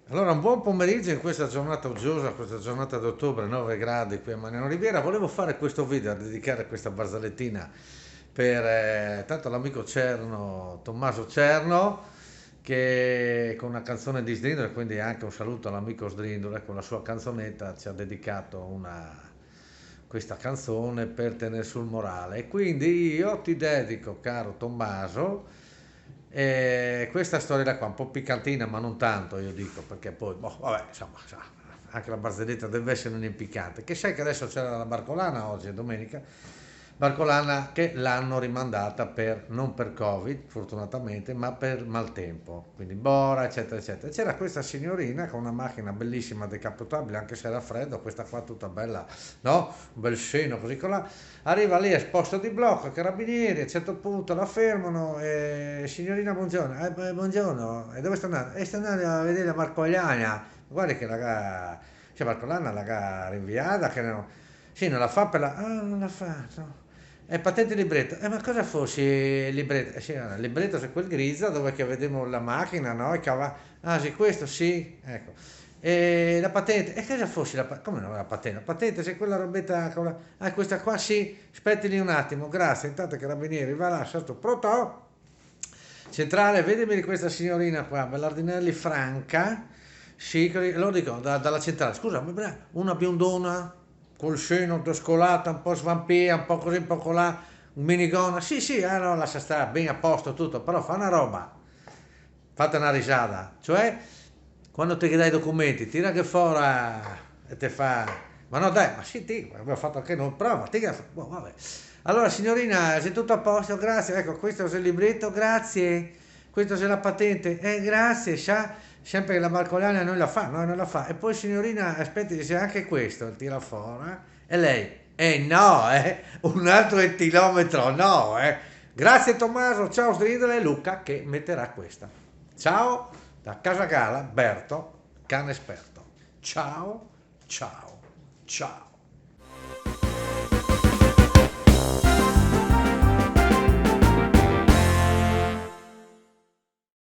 Allora, un buon pomeriggio in questa giornata uggiosa, questa giornata d'ottobre, 9 gradi qui a Mariano Riviera. Volevo fare questo video a dedicare questa barzellettina per tanto l'amico Cerno, Tommaso Cerno, che con una canzone di Sdrindole, quindi anche un saluto all'amico Sdrindole, con la sua canzonetta ci ha dedicato questa canzone per tenere sul morale. E quindi io ti dedico, caro Tommaso, questa storia qua, un po' piccantina, ma non tanto, io dico, perché poi, boh, vabbè, insomma, anche la barzelletta deve essere un impiccante. Che sai che adesso c'era la Barcolana oggi, è domenica, Barcolana che l'hanno rimandata non per Covid, fortunatamente, ma per maltempo, quindi Bora, eccetera, eccetera. C'era questa signorina con una macchina bellissima, decappottabile, anche se era freddo, questa qua tutta bella, no? Un bel seno, così colà. Arriva lì, è posto di blocco, carabinieri, a un certo punto la fermano e signorina buongiorno, buongiorno, e dove sta andando? E sta andando a vedere la Marcogliana, guarda che cioè Marcogliana l'ha rinviata, che no, sì, non la fa per non la fa, no. È patente libretto, ma cosa fosse il libretto? Sì, il libretto è quel grigio dove che vediamo la macchina, no? Ah sì, questo sì, ecco. E la patente, e cosa fosse come no la patente? La patente, se quella robetta, questa qua sì, aspetti lì un attimo, grazie, intanto i carabinieri, va là, sotto, pronto? Centrale, vedimi di questa signorina qua, Bellardinelli Franca, sì, lo dico, dalla centrale, scusa, una biondona, col seno descolata, un po' svampia, un po' così, un po' colà, un minigonna, sì sì, no, lascia stare, ben a posto tutto, però fa una roba, fate una risata, cioè quando ti dai i documenti, tira che fuori e te fa, ma no dai, ma sì, abbiamo fatto anche noi, prova, tira, boh, vabbè. Allora signorina, sei tutto a posto, grazie, ecco, questo è il libretto, grazie, questo è la patente, grazie, sempre che la Marcolana non la fa, no, non la fa, e poi signorina, aspetti, dice anche questo, tira fuori, e lei, no, un altro etilometro, no, Grazie Tommaso, ciao Stridole e Luca che metterà questa. Ciao da Casa Gala, Berto, cane esperto. Ciao, ciao, ciao.